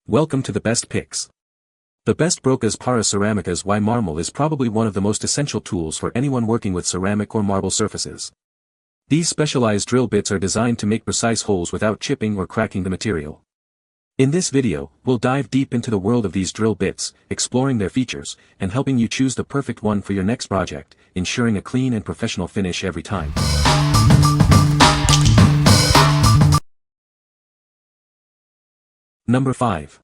Welcome to the best picks. The best Brocas para Ceramicas y Marmol is probably one of the most essential tools for anyone working with ceramic or marble surfaces. These specialized drill bits are designed to make precise holes without chipping or cracking the material. In this video, we'll dive deep into the world of these drill bits, exploring their features, and helping you choose the perfect one for your next project, ensuring a clean and professional finish every time. Number 5.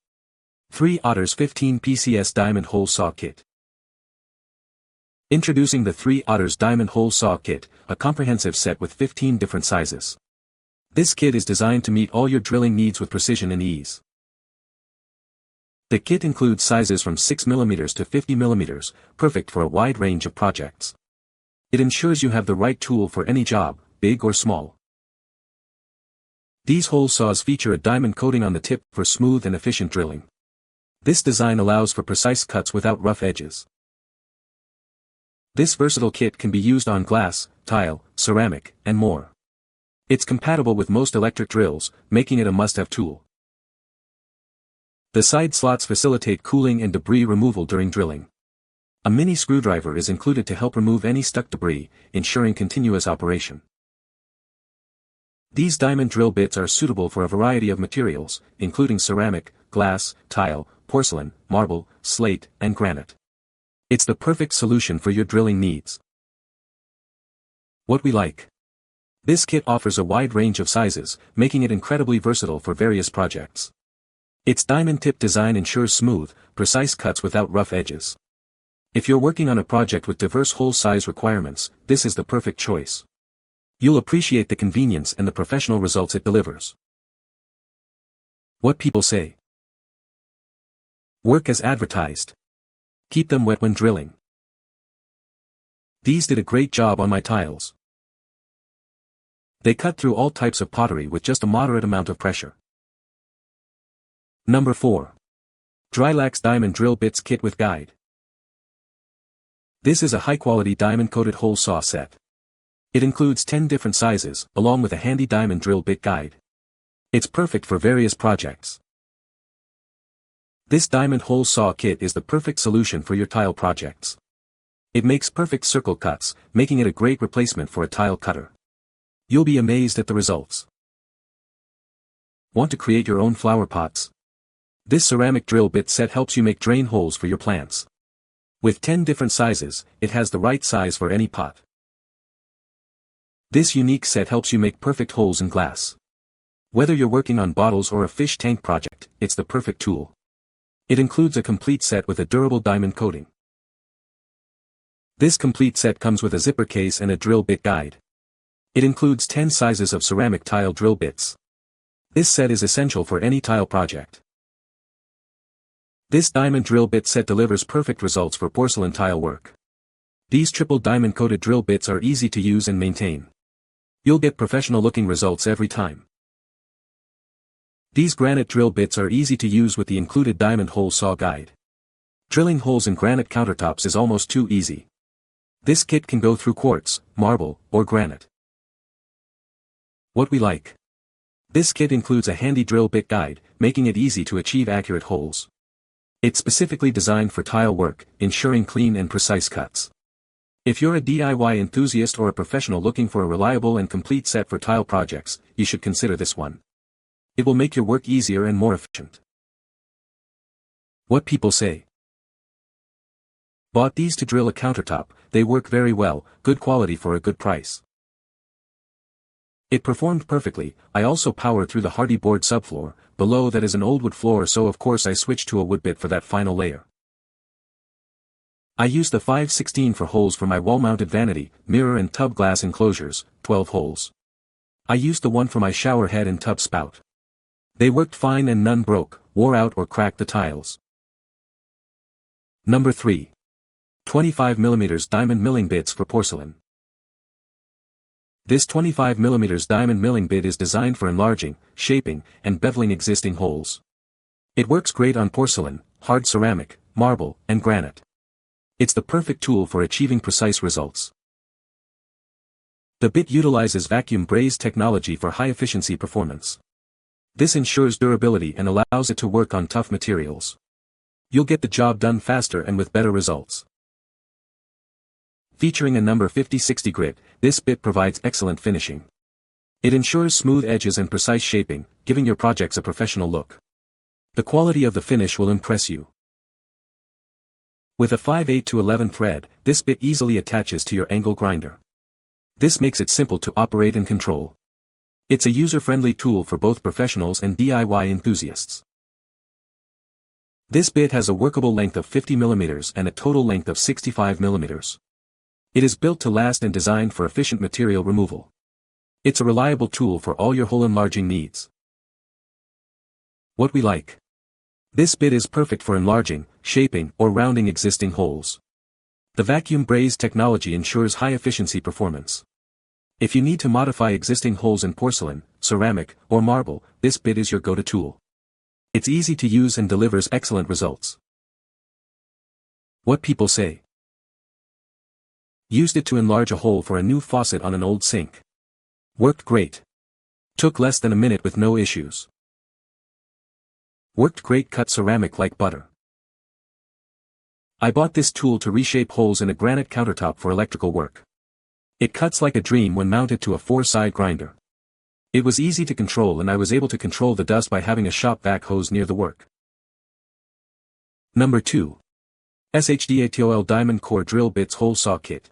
3 OTTERS 15 PCS Diamond Hole Saw Kit. Introducing the 3 OTTERS Diamond Hole Saw Kit, a comprehensive set with 15 different sizes. This kit is designed to meet all your drilling needs with precision and ease. The kit includes sizes from 6mm to 50mm, perfect for a wide range of projects. It ensures you have the right tool for any job, big or small. These hole saws feature a diamond coating on the tip for smooth and efficient drilling. This design allows for precise cuts without rough edges. This versatile kit can be used on glass, tile, ceramic, and more. It's compatible with most electric drills, making it a must-have tool. The side slots facilitate cooling and debris removal during drilling. A mini screwdriver is included to help remove any stuck debris, ensuring continuous operation. These diamond drill bits are suitable for a variety of materials, including ceramic, glass, tile, porcelain, marble, slate, and granite. It's the perfect solution for your drilling needs. What we like. This kit offers a wide range of sizes, making it incredibly versatile for various projects. Its diamond tip design ensures smooth, precise cuts without rough edges. If you're working on a project with diverse hole size requirements, this is the perfect choice. You'll appreciate the convenience and the professional results it delivers. What people say. Work as advertised. Keep them wet when drilling. These did a great job on my tiles. They cut through all types of pottery with just a moderate amount of pressure. Number 4. Drilax Diamond Drill Bits Kit with Guide. This is a high-quality diamond-coated hole saw set. It includes 10 different sizes, along with a handy diamond drill bit guide. It's perfect for various projects. This diamond hole saw kit is the perfect solution for your tile projects. It makes perfect circle cuts, making it a great replacement for a tile cutter. You'll be amazed at the results. Want to create your own flower pots? This ceramic drill bit set helps you make drain holes for your plants. With 10 different sizes, it has the right size for any pot. This unique set helps you make perfect holes in glass. Whether you're working on bottles or a fish tank project, it's the perfect tool. It includes a complete set with a durable diamond coating. This complete set comes with a zipper case and a drill bit guide. It includes 10 sizes of ceramic tile drill bits. This set is essential for any tile project. This diamond drill bit set delivers perfect results for porcelain tile work. These triple diamond coated drill bits are easy to use and maintain. You'll get professional looking results every time. These granite drill bits are easy to use with the included diamond hole saw guide. Drilling holes in granite countertops is almost too easy. This kit can go through quartz, marble, or granite. What we like. This kit includes a handy drill bit guide, making it easy to achieve accurate holes. It's specifically designed for tile work, ensuring clean and precise cuts. If you're a DIY enthusiast or a professional looking for a reliable and complete set for tile projects, you should consider this one. It will make your work easier and more efficient. What people say. Bought these to drill a countertop, they work very well, good quality for a good price. It performed perfectly. I also powered through the hardy board subfloor, below that is an old wood floor, so of course I switched to a wood bit for that final layer. I used the 5/16 for holes for my wall-mounted vanity, mirror and tub glass enclosures, 12 holes. I used the one for my shower head and tub spout. They worked fine and none broke, wore out or cracked the tiles. Number 3. 25mm diamond milling bits for porcelain. This 25mm diamond milling bit is designed for enlarging, shaping, and beveling existing holes. It works great on porcelain, hard ceramic, marble, and granite. It's the perfect tool for achieving precise results. The bit utilizes vacuum braze technology for high-efficiency performance. This ensures durability and allows it to work on tough materials. You'll get the job done faster and with better results. Featuring a number 50/60 grit, this bit provides excellent finishing. It ensures smooth edges and precise shaping, giving your projects a professional look. The quality of the finish will impress you. With a 5/8 to 11 thread, this bit easily attaches to your angle grinder. This makes it simple to operate and control. It's a user-friendly tool for both professionals and DIY enthusiasts. This bit has a workable length of 50 mm and a total length of 65 mm. It is built to last and designed for efficient material removal. It's a reliable tool for all your hole enlarging needs. What we like. This bit is perfect for enlarging, shaping, or rounding existing holes. The vacuum braze technology ensures high-efficiency performance. If you need to modify existing holes in porcelain, ceramic, or marble, this bit is your go-to tool. It's easy to use and delivers excellent results. What people say. Used it to enlarge a hole for a new faucet on an old sink. Worked great. Took less than a minute with no issues. Worked great, cut ceramic like butter. I bought this tool to reshape holes in a granite countertop for electrical work. It cuts like a dream when mounted to a 4-side grinder. It was easy to control and I was able to control the dust by having a shop vac hose near the work. Number 2. SHDIATOOL Diamond Core Drill Bits Hole Saw Kit.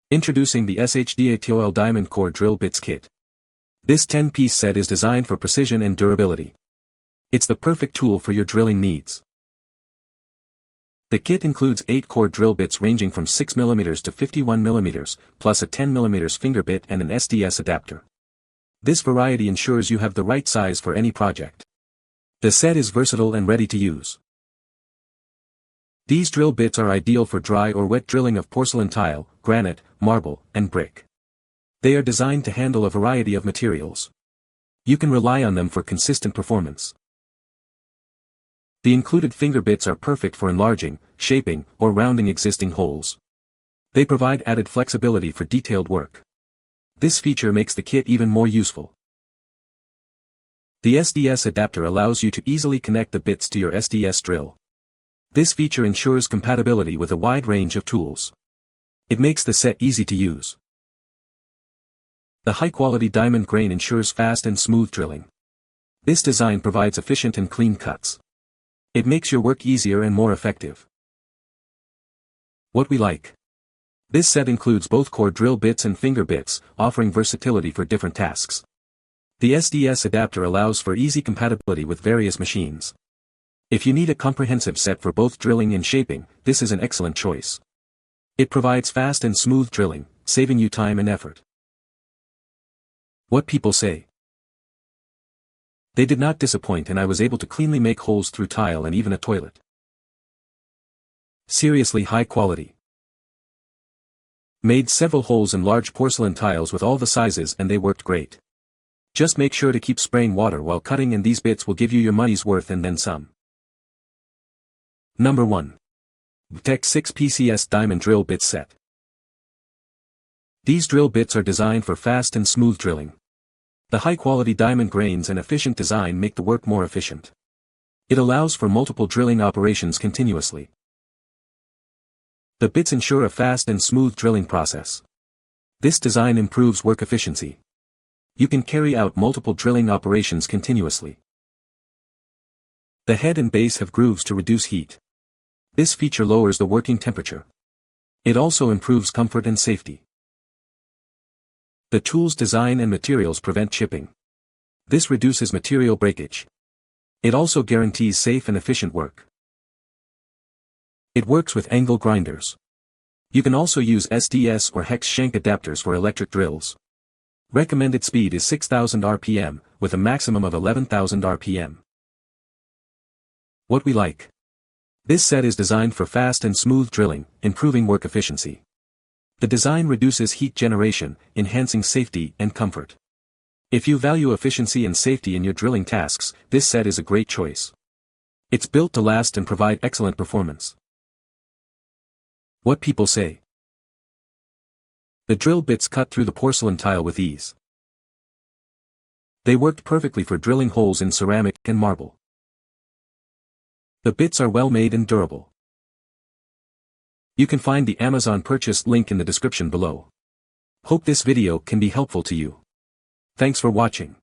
Introducing the SHDIATOOL Diamond Core Drill Bits Kit. This 10-piece set is designed for precision and durability. It's the perfect tool for your drilling needs. The kit includes 8 core drill bits ranging from 6 mm to 51 mm, plus a 10 mm finger bit and an SDS adapter. This variety ensures you have the right size for any project. The set is versatile and ready to use. These drill bits are ideal for dry or wet drilling of porcelain tile, granite, marble, and brick. They are designed to handle a variety of materials. You can rely on them for consistent performance. The included finger bits are perfect for enlarging, shaping, or rounding existing holes. They provide added flexibility for detailed work. This feature makes the kit even more useful. The SDS adapter allows you to easily connect the bits to your SDS drill. This feature ensures compatibility with a wide range of tools. It makes the set easy to use. The high-quality diamond grain ensures fast and smooth drilling. This design provides efficient and clean cuts. It makes your work easier and more effective. What we like. This set includes both core drill bits and finger bits, offering versatility for different tasks. The SDS adapter allows for easy compatibility with various machines. If you need a comprehensive set for both drilling and shaping, this is an excellent choice. It provides fast and smooth drilling, saving you time and effort. What people say. They did not disappoint and I was able to cleanly make holes through tile and even a toilet. Seriously high quality. Made several holes in large porcelain tiles with all the sizes and they worked great. Just make sure to keep spraying water while cutting and these bits will give you your money's worth and then some. Number 1. BGTEC 6 PCS Diamond Drill Bit Set. These drill bits are designed for fast and smooth drilling. The high-quality diamond grains and efficient design make the work more efficient. It allows for multiple drilling operations continuously. The bits ensure a fast and smooth drilling process. This design improves work efficiency. You can carry out multiple drilling operations continuously. The head and base have grooves to reduce heat. This feature lowers the working temperature. It also improves comfort and safety. The tool's design and materials prevent chipping. This reduces material breakage. It also guarantees safe and efficient work. It works with angle grinders. You can also use SDS or hex shank adapters for electric drills. Recommended speed is 6,000 RPM, with a maximum of 11,000 RPM. What we like. This set is designed for fast and smooth drilling, improving work efficiency. The design reduces heat generation, enhancing safety and comfort. If you value efficiency and safety in your drilling tasks, this set is a great choice. It's built to last and provide excellent performance. What people say. The drill bits cut through the porcelain tile with ease. They worked perfectly for drilling holes in ceramic and marble. The bits are well made and durable. You can find the Amazon purchase link in the description below. Hope this video can be helpful to you. Thanks for watching.